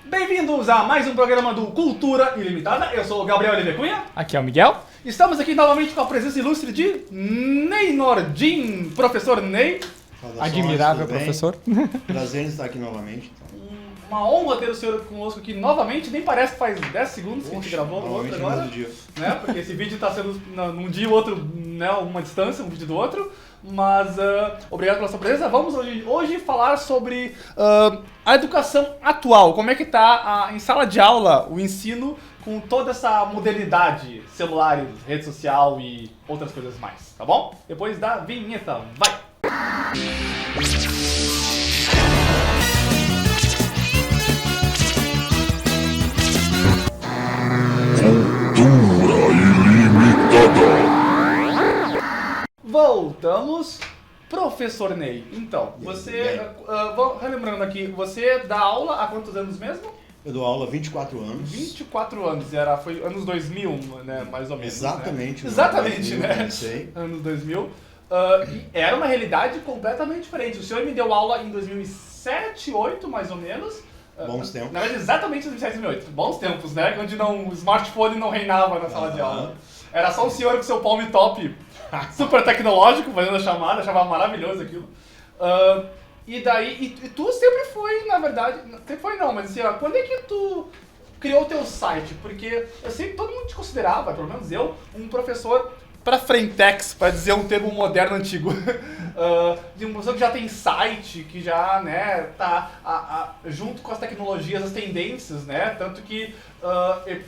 Bem-vindos a mais um programa do Cultura Ilimitada. Eu sou o Gabriel Oliveira Cunha. Aqui é o Miguel. Estamos aqui novamente com a presença ilustre de Ney Nordin, professor Ney. Admirável professor. Prazer em estar aqui novamente. Uma honra ter o senhor conosco aqui novamente. Nem parece que faz 10 segundos que a gente gravou o outro agora. Né? Porque esse vídeo está sendo num dia e o outro, né, uma distância, um vídeo do outro. Mas obrigado pela sua presença. Vamos hoje falar sobre a educação atual. Como é que está em sala de aula o ensino com toda essa modernidade, celulares, rede social e outras coisas mais, tá bom? Depois da vinheta, vai! Cultura Ilimitada. Voltamos, professor Ney. Então, você, relembrando aqui, você dá aula há quantos anos mesmo? Eu dou aula há 24 anos. 24 anos, foi anos 2000, né, mais ou menos. Exatamente. Né? Exatamente, 2000, né? Comecei. Anos 2000. E era uma realidade completamente diferente. O senhor me deu aula em 2007, 2008, mais ou menos. Bons tempos. Na verdade, exatamente 2007, 2008. Bons tempos, né? Onde o smartphone não reinava na sala de aula. Era só o senhor com seu palm top super tecnológico fazendo a chamada, achava maravilhoso aquilo. E daí, e tu sempre foi, na verdade, sempre foi não, mas assim, quando é que tu criou o teu site? Porque eu sei que todo mundo te considerava, pelo menos eu, um professor para frentex, para dizer um termo moderno antigo, de uma pessoa que já tem site, que já, né, tá junto com as tecnologias, as tendências, né, tanto que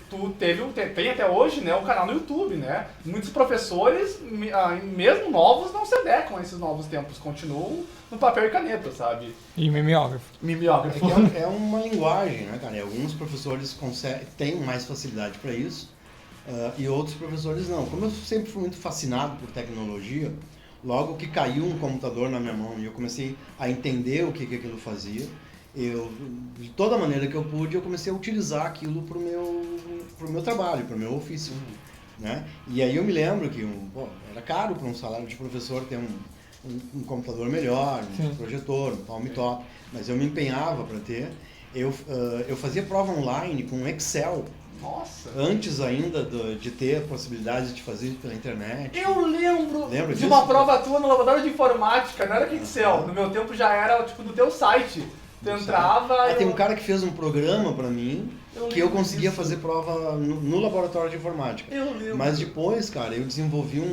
tu tem até hoje, né, um canal no YouTube, né, muitos professores, mesmo novos, não se adequam a esses novos tempos, continuam no papel e caneta, sabe? E mimeógrafo. Mimeógrafo. É uma linguagem, né, cara? Alguns professores têm mais facilidade para isso. E outros professores não. Como eu sempre fui muito fascinado por tecnologia, logo que caiu um computador na minha mão e eu comecei a entender o que aquilo fazia, de toda maneira que eu pude, eu comecei a utilizar aquilo pro meu trabalho, pro meu ofício, né? E aí eu me lembro que era caro para um salário de professor ter um computador melhor, um projetor, um palm top, mas eu me empenhava para ter. Eu fazia prova online com Excel. Nossa! Antes ainda de ter a possibilidade de fazer pela internet. Eu lembro de disso? uma prova tua no laboratório de informática, não era que Excel, no meu tempo já era tipo no teu site. Tu entrava... Tem um cara que fez um programa pra mim que eu conseguia fazer prova no laboratório de informática. Eu lembro. Mas depois, cara, eu desenvolvi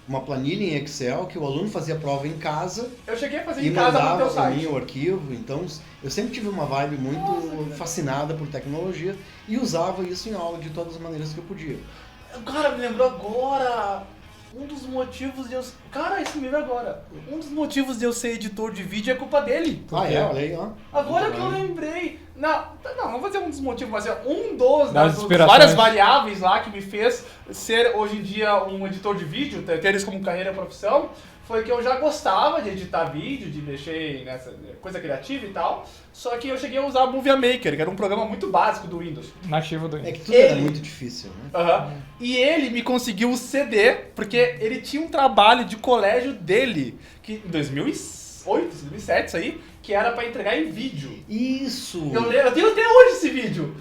uma planilha em Excel que o aluno fazia prova em casa. Eu cheguei a fazer e em casa no mandava teu pra site. mim o arquivo. Então, eu sempre tive uma vibe muito fascinada por tecnologia e usava isso em aula de todas as maneiras que eu podia. Cara, me lembrou agora um dos motivos de eu... Cara, isso me veio agora. Um dos motivos de eu ser editor de vídeo é culpa dele. Olha aí, ó. Agora que eu lembrei. Não vou dizer um dos motivos, mas é um das inspirações. várias variáveis lá que me fez ser hoje em dia um editor de vídeo, ter isso como carreira e profissão, foi que eu já gostava de editar vídeo, de mexer nessa coisa criativa e tal, só que eu cheguei a usar o Movie Maker, que era um programa muito básico do Windows. Nativo do É Windows. que tudo era muito difícil, né? E ele me conseguiu o CD, porque ele tinha um trabalho de colégio dele, que em 2008, 2007, isso aí, que era pra entregar em vídeo. Isso! Eu tenho até hoje esse vídeo.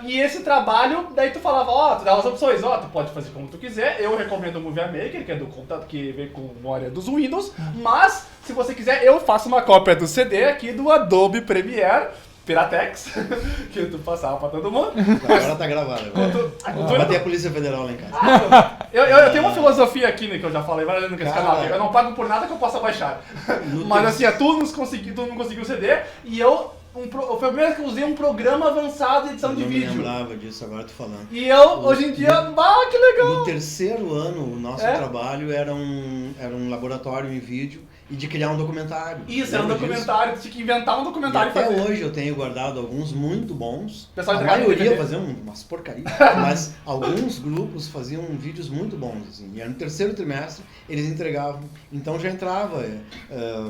E esse trabalho, daí tu falava, tu dava as opções, tu pode fazer como tu quiser, eu recomendo o Movie Maker, que é do computador, que vem com memória dos Windows, mas, se você quiser, eu faço uma cópia do CD aqui do Adobe Premiere, Piratex, que tu passava pra todo mundo. Agora tá gravado. Vai ter a Polícia Federal lá em casa. Eu tenho uma filosofia aqui, né, que eu já falei várias vezes nesse canal, eu não pago por nada que eu possa baixar. Mas assim, tu não conseguiu o CD, e foi a primeira vez que eu usei um programa avançado de edição de vídeo. Eu não lembrava disso, agora tô falando. E eu, hoje em dia, que legal! No terceiro ano, o nosso trabalho era um laboratório em vídeo e de criar um documentário. Isso, era um documentário, tu tinha que inventar um documentário e até fazer. hoje eu tenho guardado alguns muito bons. Pessoal, a maioria faziam umas porcarias, mas alguns grupos faziam vídeos muito bons, assim. E no terceiro trimestre eles entregavam, então já entrava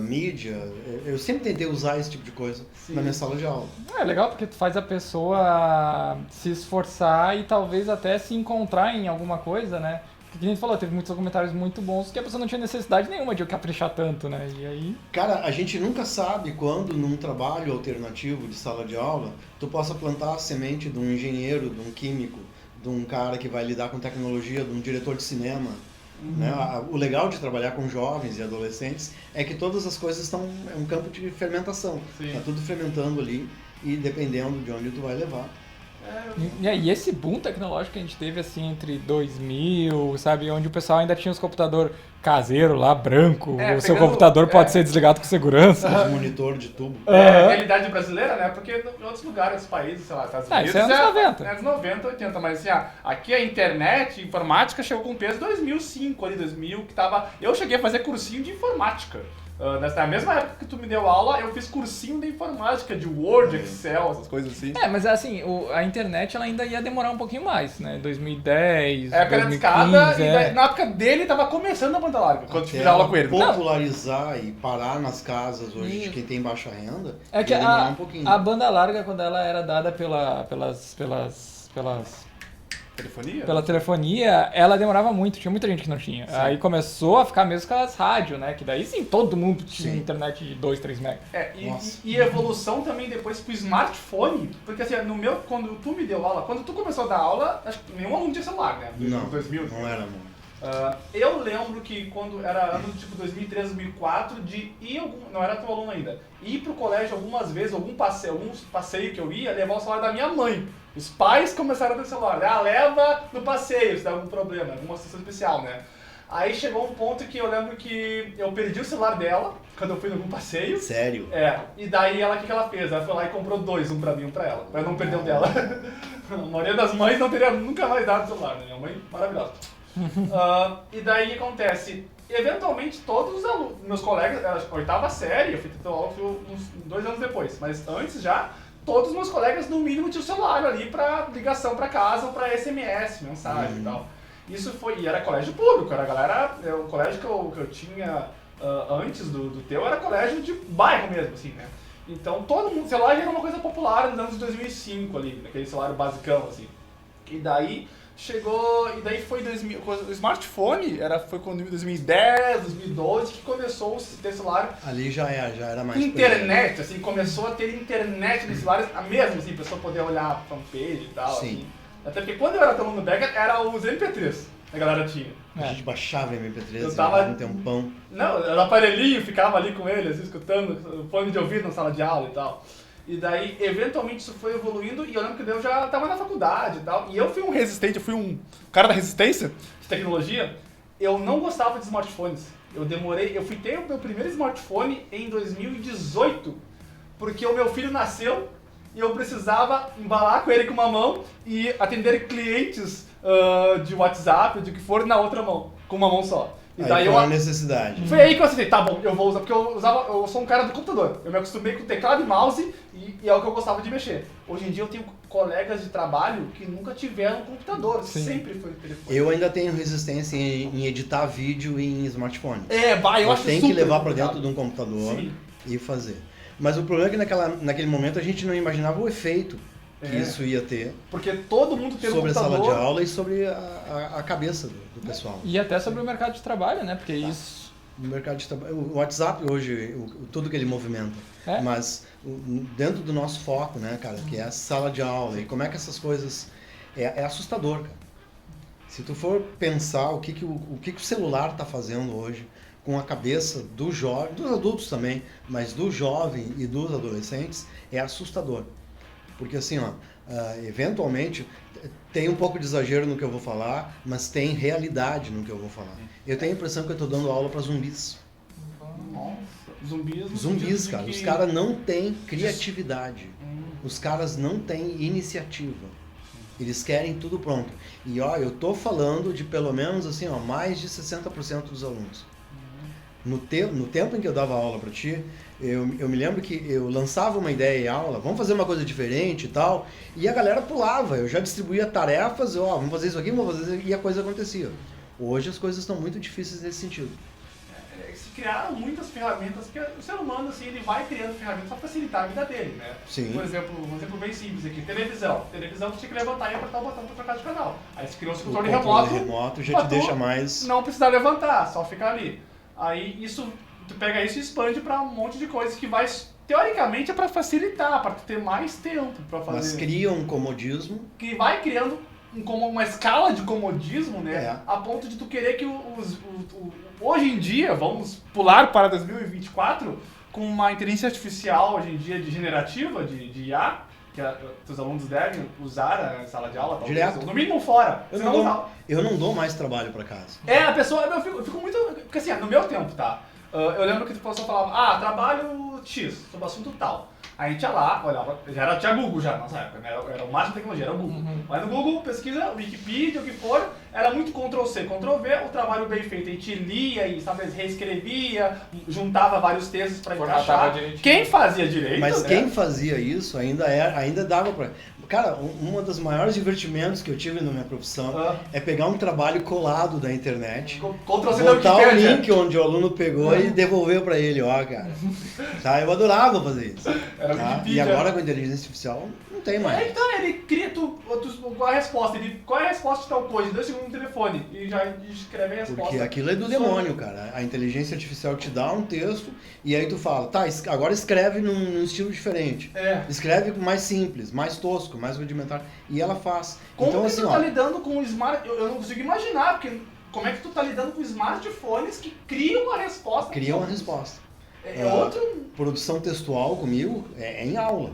mídia. Eu sempre tentei usar esse tipo de coisa na minha sala de aula. É legal porque tu faz a pessoa se esforçar e talvez até se encontrar em alguma coisa, né? que a gente falou, teve muitos comentários muito bons que a pessoa não tinha necessidade nenhuma de caprichar tanto, né? E aí... Cara, a gente nunca sabe quando num trabalho alternativo de sala de aula, tu possa plantar a semente de um engenheiro, de um químico, de um cara que vai lidar com tecnologia, de um diretor de cinema. Né? O legal de trabalhar com jovens e adolescentes é que todas as coisas estão... É um campo de fermentação. Tá tudo fermentando ali e dependendo de onde tu vai levar. E esse boom tecnológico que a gente teve assim entre 2000, sabe, onde o pessoal ainda tinha os computador caseiro lá, branco, o seu computador pode ser desligado com segurança. Os monitor de tubo. É, realidade brasileira, né? Porque em outros lugares, outros países, sei lá, Estados Unidos... Isso é anos 90. É anos 90, 80, mas assim, aqui a internet, a informática chegou com peso em 2005, ali, 2000, que tava... Eu cheguei a fazer cursinho de informática. Na mesma época que tu me deu aula, eu fiz cursinho de informática, de Word, Excel, essas coisas assim. Mas assim, a internet ela ainda ia demorar um pouquinho mais, né? 2010, época 2015, era discada, na época dele tava começando a banda larga, quando eu tive aula com ele. Popularizar e parar nas casas hoje de quem tem baixa renda, é que um pouquinho. A banda larga, quando ela era dada pelas Telefonia? Pela telefonia, ela demorava muito, tinha muita gente que não tinha. Sim. Aí começou a ficar mesmo com as rádios, né? Que daí sim, todo mundo tinha internet de 2, 3 megas. E evolução também depois pro smartphone, porque assim, quando tu me deu aula, quando tu começou a dar aula, acho que nenhum aluno tinha celular, né? Não, 2000, não era, mano. Eu lembro que quando era ano tipo 2003, 2004, de ir não era teu aluno ainda, ir pro colégio algumas vezes, alguns passeios que eu ia, levar o celular da minha mãe. Os pais começaram a ter celular, leva no passeio, se der algum problema, alguma situação especial, né? Aí chegou um ponto que eu lembro que eu perdi o celular dela, quando eu fui em algum passeio. Sério? E daí o que ela fez? Ela foi lá e comprou 2, um pra mim e um pra ela, pra eu não perder o dela. A maioria das mães não teria nunca mais dado o celular, né? Minha mãe, maravilhosa. E daí o que acontece? Eventualmente todos os alunos, meus colegas, oitava série, eu fui ter aula uns 2 anos depois, mas antes já, todos os meus colegas no mínimo tinham celular ali pra ligação pra casa ou pra SMS, mensagem e tal. Isso foi, e era colégio público, era a galera, o colégio que eu tinha antes do teu era colégio de bairro mesmo, assim, né? Então todo mundo, celular já era uma coisa popular nos anos de 2005 ali, naquele celular basicão, assim. E daí foi 2000, o smartphone foi quando em 2010, 2012 que começou a ter celular. Ali já era mais internet, assim, começou a ter internet nos celulares, mesmo assim, a pessoa poder olhar a fanpage e tal. Sim. Assim. Até porque quando eu era aluno Becker, era os MP3 a galera tinha. A gente baixava MP3, eu tava um tempão. Não, era aparelhinho, ficava ali com ele, assim, escutando, fone de ouvido na sala de aula e tal. E daí, eventualmente, isso foi evoluindo e eu lembro que eu já tava na faculdade e tal. E eu fui um resistente, eu fui um cara da resistência de tecnologia. Eu não gostava de smartphones. Eu fui ter o meu primeiro smartphone em 2018, porque o meu filho nasceu e eu precisava embalar com ele com uma mão e atender clientes de WhatsApp, de que for, na outra mão, com uma mão só. E daí foi a necessidade. Foi aí que eu acertei, tá bom, eu vou usar, porque eu sou um cara do computador. Eu me acostumei com teclado e mouse e é o que eu gostava de mexer. Hoje em dia eu tenho colegas de trabalho que nunca tiveram computador, sempre foi no telefone. Eu ainda tenho resistência em editar vídeo em smartphone. Eu acho tem que levar para dentro de um computador e fazer. Mas o problema é que naquele momento a gente não imaginava o efeito que isso ia ter. Porque todo mundo tem sobre um computador. Sobre a sala de aula e sobre a cabeça do pessoal. E até sobre o mercado de trabalho, né? Porque isso... O mercado de trabalho... O WhatsApp hoje, tudo que ele movimenta. Mas dentro do nosso foco, né, cara, que é a sala de aula e como é que essas coisas... É assustador, cara. Se tu for pensar o que o celular está fazendo hoje com a cabeça do jovem, dos adultos também, mas do jovem e dos adolescentes, é assustador. Porque assim, eventualmente, tem um pouco de exagero no que eu vou falar, mas tem realidade no que eu vou falar. Eu tenho a impressão que eu estou dando aula para zumbis. Nossa, zumbis, cara. Os caras não têm criatividade. Os caras não têm iniciativa. Eles querem tudo pronto. E eu tô falando de pelo menos assim, mais de 60% dos alunos. No tempo em que eu dava aula para ti, eu me lembro que eu lançava uma ideia em aula, vamos fazer uma coisa diferente e tal, e a galera pulava, eu já distribuía tarefas, vamos fazer isso aqui, vamos fazer isso aqui, e a coisa acontecia. Hoje as coisas estão muito difíceis nesse sentido. criaram muitas ferramentas, que o ser humano, assim, ele vai criando ferramentas para facilitar a vida dele, né? Sim. Por exemplo, um exemplo bem simples aqui, televisão. Televisão você tinha que levantar e apertar o botão para trocar de canal. Aí você criou um O controle controle remoto. remoto já pra te tu deixa mais... não precisar levantar, só ficar ali. Aí isso, tu pega isso e expande para um monte de coisas que vai, teoricamente, é para facilitar, para ter mais tempo para fazer. Mas cria um comodismo. Que vai criando como uma escala de comodismo, né? É. A ponto de tu querer que hoje em dia, vamos pular para 2024, com uma inteligência artificial hoje em dia generativa, de IA, que os alunos devem usar na sala de aula, talvez, Direto. ou no mínimo fora. Eu não dou mais trabalho para casa. A pessoa, eu fico muito, porque assim, no meu tempo, tá? Eu lembro que a pessoa falava, trabalho X, sobre assunto tal. Aí a gente ia lá, olhava, tinha Google já nessa época, né? Era o máximo de tecnologia, era o Google. Mas no Google, pesquisa, Wikipedia, o que for, era muito Ctrl+C, Ctrl+V, o trabalho bem feito. A gente lia e, talvez, reescrevia, juntava vários textos para encaixar. Quem fazia direito, Mas né? quem fazia isso ainda dava pra... Cara, uma dos maiores divertimentos que eu tive na minha profissão é pegar um trabalho colado da internet, Ctrl+C da botar o Wikipedia. link onde o aluno pegou e devolver pra ele, ó, cara. Tá? Eu adorava fazer isso. Era Tá? Wikipedia. E agora com a inteligência artificial não tem mais. Então ele cria qual é a resposta, qual é a resposta de tal coisa, 2 segundos no telefone, e já escreve a resposta. Porque aquilo é do demônio, cara. A inteligência artificial te dá um texto e aí tu fala, tá, agora escreve num estilo diferente. Escreve mais simples, mais tosco, mais rudimentar. E ela faz. Como então, que assim, tu tá lidando com o smart... Eu não consigo imaginar, porque como é que tu tá lidando com smartphones que criam a resposta? Cria uma resposta. É outro... Produção textual comigo é em aula.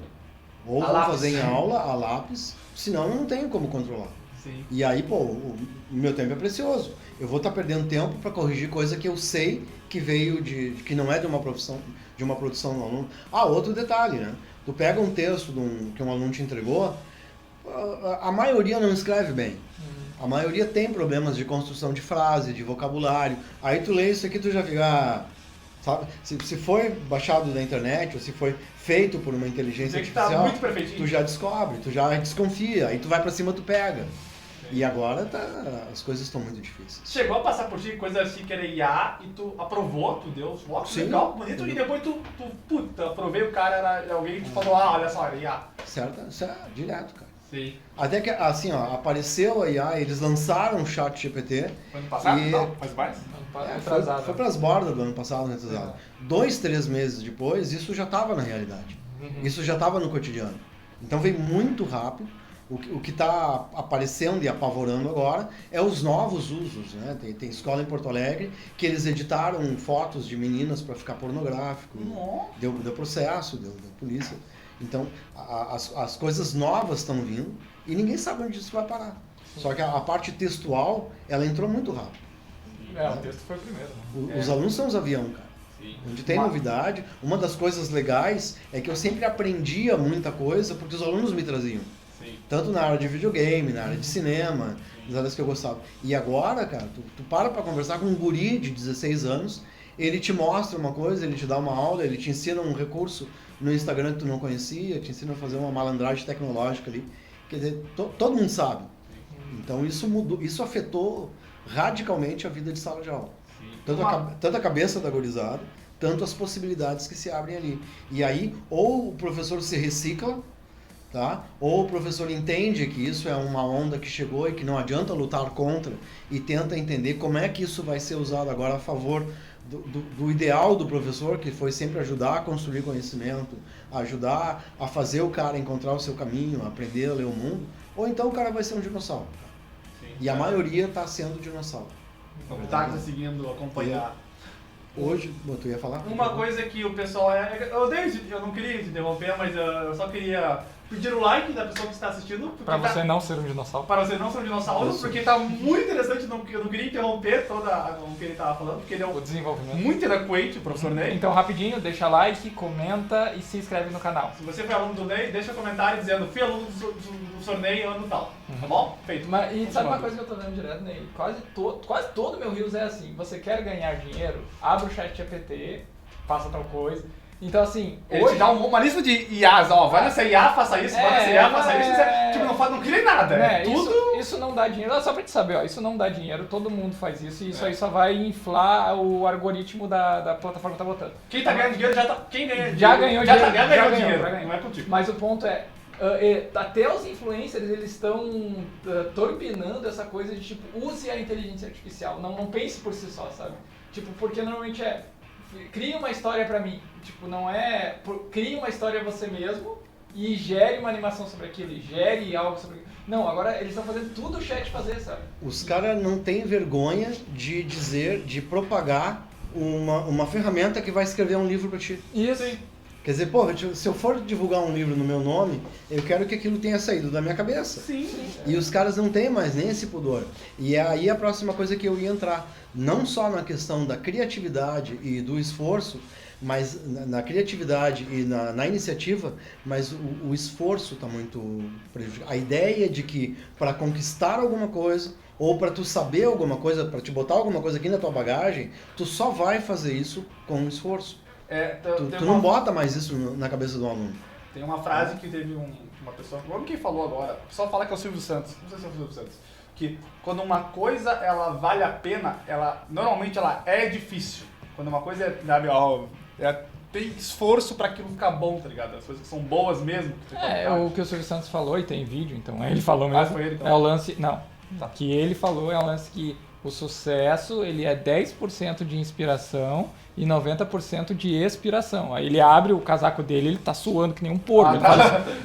Ou A vou lápis. fazer em aula, a lápis, senão eu não tenho como controlar. Sim. E aí, pô, o meu tempo é precioso. Eu vou estar perdendo tempo para corrigir coisa que eu sei que veio que não é de uma produção do aluno. Outro detalhe, né? Tu pega um texto que um aluno te entregou, a maioria não escreve bem. A maioria tem problemas de construção de frase, de vocabulário. Aí tu lê isso aqui, tu já fica... Sabe? Se foi baixado da internet ou se foi feito por uma inteligência artificial, tá muito perfeitinho. tu já descobre, tu já desconfia, aí tu vai pra cima, tu pega. E agora as coisas estão muito difíceis. Chegou a passar por ti coisa assim que era IA e tu aprovou, tu deu os votos, Sim. legal, bonito, e depois puta, aprovei, o cara era alguém que te falou, olha só, era IA. Certo? Isso é direto, cara. Sim. Até que, assim, ó, apareceu a IA, eles lançaram o chat GPT. Foi ano passado? E- Não, faz mais? Foi pras bordas do ano passado, né, retrasado. 2-3 meses depois, isso já estava na realidade. Isso já estava no cotidiano. Então veio muito rápido. O que está aparecendo e apavorando agora é os novos usos, né? Tem escola em Porto Alegre que eles editaram fotos de meninas para ficar pornográfico. Deu processo, deu polícia. Então, as coisas novas estão vindo e ninguém sabe onde isso vai parar. Só que a parte textual, ela entrou muito rápido. O texto foi o primeiro. Né? Os alunos são os avião, cara. Sim. Onde tem novidade, uma das coisas legais é que eu sempre aprendia muita coisa porque os alunos me traziam. Sim. Tanto na área de videogame, na área de cinema, nas áreas que eu gostava. E agora, cara, tu para pra conversar com um guri de 16 anos, ele te mostra uma coisa, ele te dá uma aula, ele te ensina um recurso no Instagram que tu não conhecia, te ensina a fazer uma malandragem tecnológica ali. Quer dizer, todo mundo sabe. Então isso mudou, isso afetou radicalmente a vida de sala de aula. Tanto a cabeça da gurizada, tanto as possibilidades que se abrem ali. E aí, ou o professor se recicla, tá? Ou o professor entende que isso é uma onda que chegou e que não adianta lutar contra e tenta entender como é que isso vai ser usado agora a favor do ideal do professor, que foi sempre ajudar a construir conhecimento, ajudar a fazer o cara encontrar o seu caminho, aprender a ler o mundo, ou então o cara vai ser um dinossauro. Sim. E a maioria está sendo dinossauro. Então, tá conseguindo acompanhar. Hoje, tu ia falar? Uma coisa que o pessoal eu não queria te interromper, mas eu só queria pedir o like da pessoa que está assistindo. Pra você não ser um dinossauro. Para você não ser um dinossauro, porque tá muito interessante, eu não queria interromper o que ele estava falando, porque ele é O desenvolvimento. muito eloquente, o professor Ney. Então, rapidinho, deixa like, comenta e se inscreve no canal. Se você foi aluno do Ney, deixa um comentário dizendo fui aluno do professor Ney ano tal. Tá bom? Feito. Mas, e sabe uma coisa que eu tô vendo direto, Ney? Quase todo meu Reels é assim. Você quer ganhar dinheiro? Abre o chat GPT, faça tal coisa. Então, assim, Ele te dá uma lista de IAs, ó, vai nessa IA, faça isso, vai nessa IA, faça isso. Tipo, não não cria nada, Né, tudo... isso não dá dinheiro. Só pra te saber, ó, isso não dá dinheiro, todo mundo faz isso e isso aí só vai inflar o algoritmo da plataforma que tá botando. Quem tá ganhando dinheiro já tá... Quem ganha Já dinheiro, ganhou já dinheiro. ganhou dinheiro, não é contigo. Mas o ponto é, até os influencers, eles estão turbinando essa coisa de tipo, use a inteligência artificial, não pense por si só, sabe? Tipo, porque normalmente cria uma história pra mim, tipo, não é, cria uma história você mesmo e gere uma animação sobre aquilo, e gere algo sobre aquilo. Não, agora eles estão fazendo tudo o chat fazer, sabe? Os caras não têm vergonha de dizer, de propagar uma ferramenta que vai escrever um livro pra ti. Isso. Quer dizer, porra, se eu for divulgar um livro no meu nome, eu quero que aquilo tenha saído da minha cabeça. Sim. E os caras não têm mais nem esse pudor. E é aí a próxima coisa que eu ia entrar. Não só na questão da criatividade e do esforço, mas na criatividade e na iniciativa, mas o esforço está muito prejudicado. A ideia de que para conquistar alguma coisa, ou para tu saber alguma coisa, para te botar alguma coisa aqui na tua bagagem, tu só vai fazer isso com esforço. Tu não bota mais isso na cabeça do aluno. Tem uma frase que teve uma pessoa, não lembro quem falou agora, o pessoal fala que é o Silvio Santos, não sei se é o Silvio Santos, que quando uma coisa ela vale a pena, normalmente ela é difícil. Quando uma coisa tem esforço pra aquilo ficar bom, tá ligado? As coisas que são boas mesmo. O que o Silvio Santos falou, e tem vídeo, então ele falou mesmo. Foi ele, então. É o lance. Não. Que ele falou é o lance que o sucesso ele é 10% de inspiração e 90% de expiração. Aí ele abre o casaco dele, ele tá suando que nem um porco.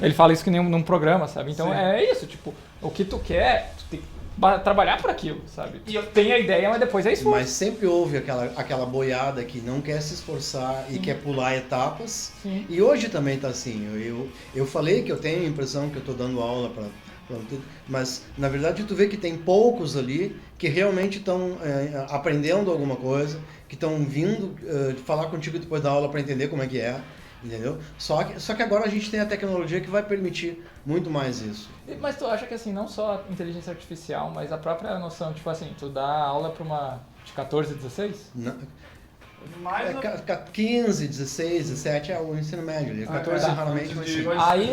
Ele fala isso que nem num programa, sabe? Então é isso, tipo, o que tu quer, tu tem que trabalhar por aquilo, sabe? E eu tenho a ideia, mas depois é esforço. Mas sempre houve aquela boiada que não quer se esforçar e quer pular etapas. Sim. E hoje também tá assim. Eu falei que eu tenho a impressão que eu tô dando aula para mas na verdade tu vê que tem poucos ali que realmente estão aprendendo alguma coisa, que estão vindo falar contigo depois da aula para entender como é que é, entendeu? Só que agora a gente tem a tecnologia que vai permitir muito mais isso. Mas tu acha que assim, não só a inteligência artificial, mas a própria noção, tipo assim, tu dá aula para uma de 14, 16? Não. Mais 15, 16, 17 é o ensino médio ali, 14 raramente vai ser. Aí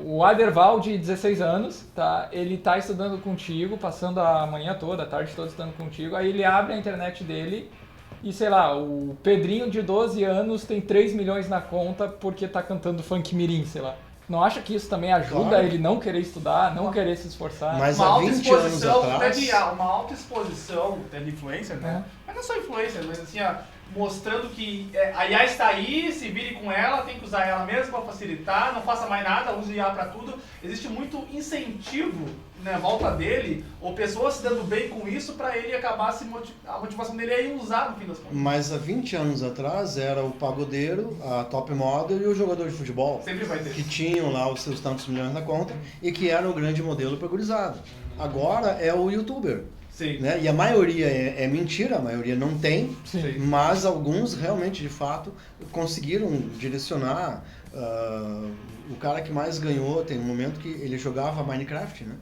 o Aderval, de 16 anos, tá, ele tá estudando contigo, passando a manhã toda, a tarde toda estudando contigo, aí ele abre a internet dele e, sei lá, o Pedrinho de 12 anos tem 3 milhões na conta porque tá cantando funk mirim, sei lá. Não acha que isso também ajuda Claro. ele não querer estudar, não querer se esforçar? Mas uma há 20 anos atrás... uma autoexposição, teve influencer, né? Mas não só influencer, mas assim, mostrando que a IA está aí, se vire com ela, tem que usar ela mesmo para facilitar, não faça mais nada, use IA para tudo. Existe muito incentivo na volta dele, ou pessoas se dando bem com isso, para ele acabar a motivação dele é ir usar no fim das contas. Mas há 20 anos atrás era o pagodeiro, a top model e o jogador de futebol. Sempre vai ter. Que tinham lá os seus tantos milhões na conta e que eram o grande modelo para gurizada. Agora é o youtuber. Sim. Né? E a maioria é mentira, a maioria não tem, Sim. mas alguns realmente, de fato, conseguiram direcionar. O cara que mais ganhou, tem um momento que ele jogava Minecraft, né?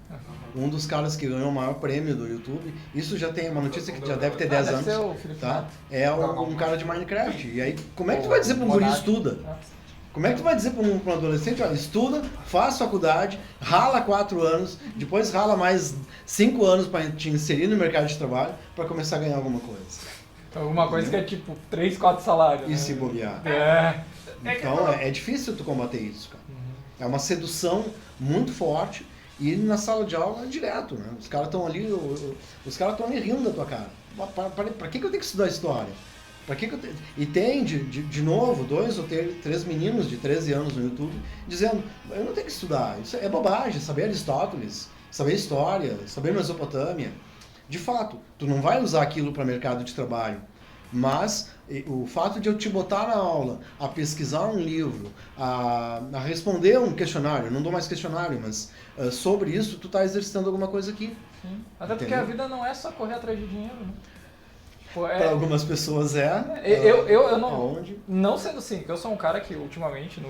Um dos caras que ganhou o maior prêmio do YouTube, isso já tem uma notícia que já deve ter 10 deve ser o anos, Felipe tá? Neto. É um cara de Minecraft. E aí, como é que tu vai dizer para um guri estuda? Como é que tu vai dizer para um adolescente, olha, estuda, faz faculdade, rala 4 anos, depois rala mais 5 anos para te inserir no mercado de trabalho para começar a ganhar alguma coisa? Alguma coisa que é tipo 3, 4 salários. E né? se bobear. Então, é difícil tu combater isso, cara. É uma sedução muito forte e na sala de aula é direto, né? Os caras estão ali, rindo da tua cara. Para que eu tenho que estudar história? E tem, de novo, 2 ou 3 meninos de 13 anos no YouTube dizendo, eu não tenho que estudar, isso é bobagem, saber Aristóteles, saber história, saber Mesopotâmia. De fato, tu não vai usar aquilo para mercado de trabalho, mas o fato de eu te botar na aula, a pesquisar um livro, a responder um questionário, eu não dou mais questionário, mas sobre isso tu tá exercitando alguma coisa aqui. sim. Até porque Entendeu? a vida não é só correr atrás de dinheiro, né? Pô, Para algumas pessoas eu não, aonde? não sendo assim, porque eu sou um cara que ultimamente,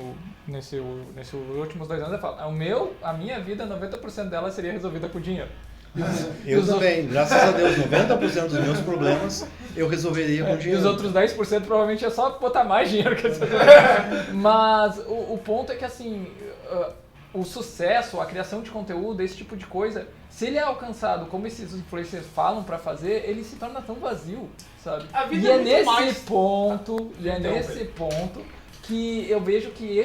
nesses últimos 2 anos, eu falo, a minha vida, 90% dela seria resolvida com dinheiro. Eu também, graças a Deus, 90% dos meus problemas eu resolveria com E dinheiro. os outros 10% provavelmente é só botar mais dinheiro que você. Mas o ponto é que assim, o sucesso, a criação de conteúdo, esse tipo de coisa, se ele é alcançado como esses influencers falam pra fazer, ele se torna tão vazio, sabe? A vida E é é muito nesse mais- ponto, e é Então, nesse ponto que eu vejo que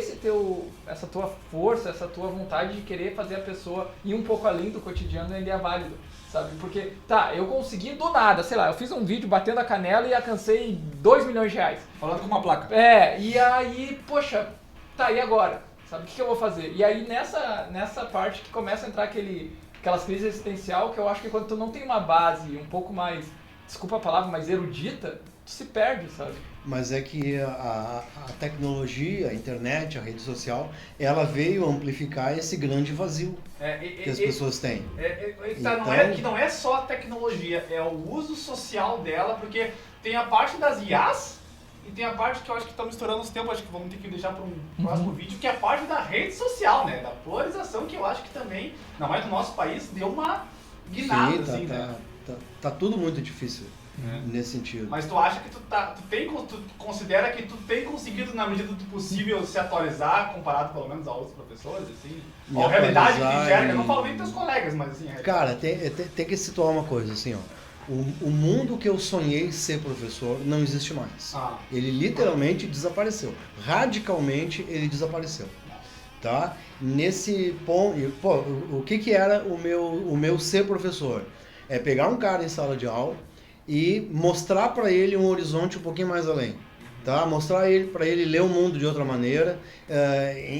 essa tua força, essa tua vontade de querer fazer a pessoa ir um pouco além do cotidiano, ele é válido, sabe? Porque, tá, eu consegui do nada, sei lá, eu fiz um vídeo batendo a canela e alcancei 2 milhões de reais. Falando com uma placa. E aí, poxa, tá, e agora? Sabe, o que eu vou fazer? E aí nessa parte que começa a entrar aquelas crises existencial, que eu acho que quando tu não tem uma base um pouco mais, desculpa a palavra, mais erudita, tu se perde, sabe? Mas é que a tecnologia, a internet, a rede social, ela veio amplificar esse grande vazio que as pessoas têm. Não é só a tecnologia, é o uso social dela, porque tem a parte das IAs e tem a parte que eu acho que está misturando os tempos, acho que vamos ter que deixar para um próximo vídeo, que é a parte da rede social, né? Da polarização, que eu acho que também, ainda mais no nosso país, deu uma guinada, Sim, assim, né? tá tudo muito difícil nesse sentido. Mas tu acha que tu considera que tu tem conseguido, na medida do possível, se atualizar, comparado pelo menos a outros professores, assim? Me A realidade que tu atualizar enxerga, e- eu não falo nem dos teus colegas, mas assim... a realidade. Cara, tem que situar uma coisa, assim, ó. O mundo que eu sonhei ser professor não existe mais. Ah. Ele literalmente desapareceu. Radicalmente ele desapareceu. Tá? Nesse ponto, pô, o que era o meu ser professor? É pegar um cara em sala de aula e mostrar para ele um horizonte um pouquinho mais além. Tá? Mostrar para ele ler o mundo de outra maneira,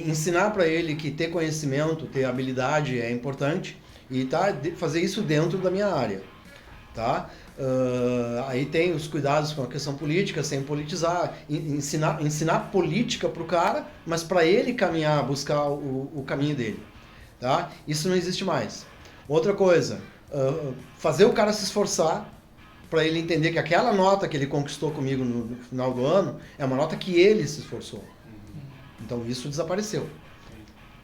ensinar para ele que ter conhecimento, ter habilidade é importante e fazer isso dentro da minha área. Tá? Aí tem os cuidados com a questão política, sem politizar, ensinar política para o cara, mas para ele caminhar, buscar o caminho dele. Tá? Isso não existe mais. Outra coisa, fazer o cara se esforçar para ele entender que aquela nota que ele conquistou comigo no final do ano é uma nota que ele se esforçou. Então isso desapareceu.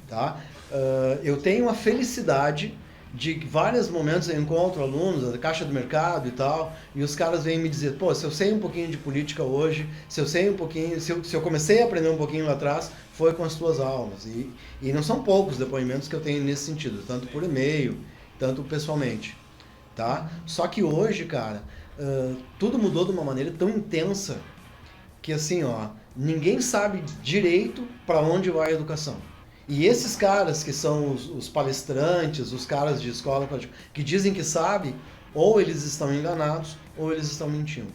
Tá? Eu tenho a felicidade de vários momentos eu encontro alunos da Caixa do Mercado e tal, e os caras vêm me dizer, pô, se eu sei um pouquinho de política hoje, se eu sei um pouquinho, se eu comecei a aprender um pouquinho lá atrás, foi com as tuas aulas. E não são poucos depoimentos que eu tenho nesse sentido, tanto por e-mail, tanto pessoalmente. Tá? Só que hoje, cara, tudo mudou de uma maneira tão intensa que assim, ó, ninguém sabe direito para onde vai a educação. E esses caras que são os palestrantes, os caras de escola, que dizem que sabem, ou eles estão enganados, ou eles estão mentindo.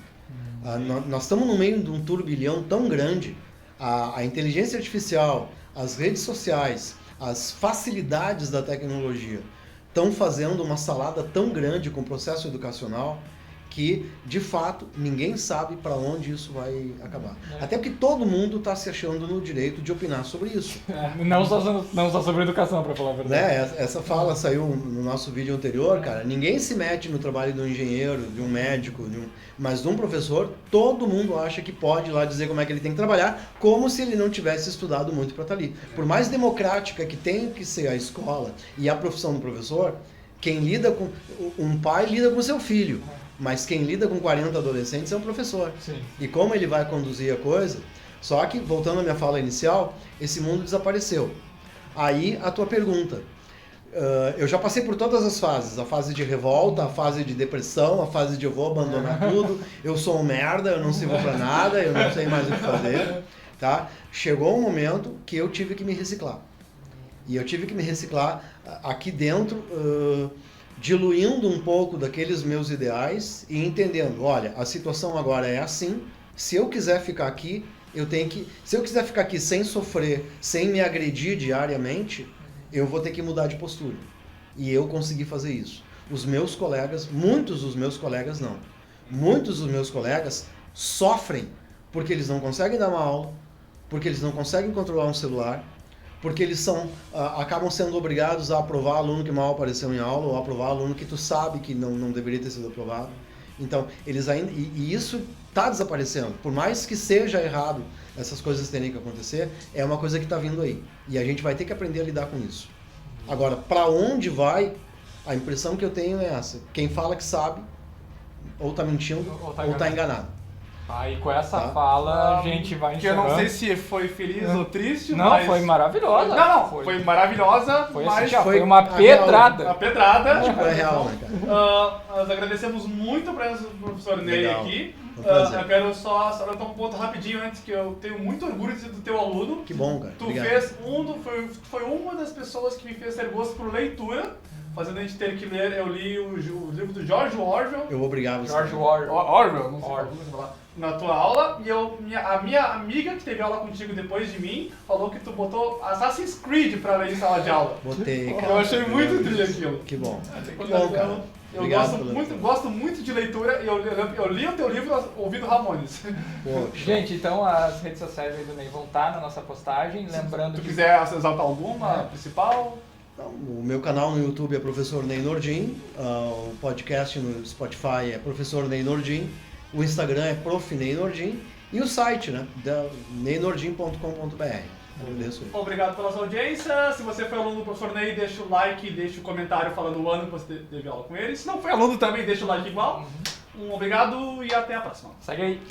Nós estamos no meio de um turbilhão tão grande, a inteligência artificial, as redes sociais, as facilidades da tecnologia estão fazendo uma salada tão grande com o processo educacional que, de fato, ninguém sabe para onde isso vai acabar. Até porque todo mundo está se achando no direito de opinar sobre isso. Não só sobre educação, para falar a verdade. Né? Essa fala saiu no nosso vídeo anterior, cara. Ninguém se mete no trabalho de um engenheiro, de um médico, mas de um professor, todo mundo acha que pode ir lá dizer como é que ele tem que trabalhar, como se ele não tivesse estudado muito para estar ali. Por mais democrática que tem que ser a escola e a profissão do professor, quem lida com... Um pai lida com seu filho. Mas quem lida com 40 adolescentes é o professor. Sim. E como ele vai conduzir a coisa... Só que, voltando à minha fala inicial, esse mundo desapareceu. Aí, a tua pergunta. Eu já passei por todas as fases. A fase de revolta, a fase de depressão, a fase de eu vou abandonar tudo, eu sou um merda, eu não sirvo pra nada, eu não sei mais o que fazer. Tá? Chegou um momento que eu tive que me reciclar. E eu tive que me reciclar aqui dentro... diluindo um pouco daqueles meus ideais e entendendo, olha, a situação agora é assim, se eu quiser ficar aqui, se eu quiser ficar aqui sem sofrer, sem me agredir diariamente, eu vou ter que mudar de postura. E eu consegui fazer isso. Os meus colegas, muitos dos meus colegas não. Muitos dos meus colegas sofrem porque eles não conseguem dar uma aula, porque eles não conseguem controlar um celular, porque eles acabam sendo obrigados a aprovar aluno que mal apareceu em aula, ou aprovar aluno que tu sabe que não deveria ter sido aprovado. Então, eles ainda... E isso está desaparecendo. Por mais que seja errado essas coisas terem que acontecer, é uma coisa que está vindo aí. E a gente vai ter que aprender a lidar com isso. Agora, para onde vai, a impressão que eu tenho é essa. Quem fala que sabe, ou está mentindo, ou está enganado. Aí com essa Tá. fala a gente vai Que eu encerrando. não sei se foi feliz ou triste, Não, mas... foi maravilhosa. Não, foi maravilhosa, Foi, mas assim, ó, foi foi uma a pedrada. uma pedrada. Tipo, é real, né, cara? Nós agradecemos muito a presença do professor Ney Legal. aqui. Um prazer. Eu quero só levantar um ponto rapidinho antes, que eu tenho muito orgulho de ser do teu aluno. Que bom, cara. Tu Obrigado. foi uma das pessoas que me fez ter gosto por leitura, fazendo a gente ter que ler. Eu li o livro do George Orwell. Eu vou obrigar você. George Orwell. Orwell, não sei Orwell. como falar. Na tua aula, e a minha amiga que teve aula contigo depois de mim falou que tu botou Assassin's Creed pra ler em sala de aula. Botei, cara. Eu achei muito Obrigado. tri aquilo. Que bom. Que Que bom, cara. Eu Obrigado gosto muito de leitura e eu li o teu livro ouvindo Ramones. Pô, Gente, então as redes sociais aí do Ney vão estar na nossa postagem. Lembrando Se tu que quiser exaltar alguma, principal. então, o meu canal no YouTube é Professor Ney Nordin, o podcast no Spotify é Professor Ney Nordin, o Instagram é Prof. Ney Nordin e o site, né, neynordin.com.br. Agradeço aí. Obrigado pela sua audiência. Se você foi aluno do professor Ney, deixa o like, deixa o comentário falando o ano que você teve aula com ele. Se não foi aluno também, deixa o like igual. Um obrigado e até a próxima. segue aí.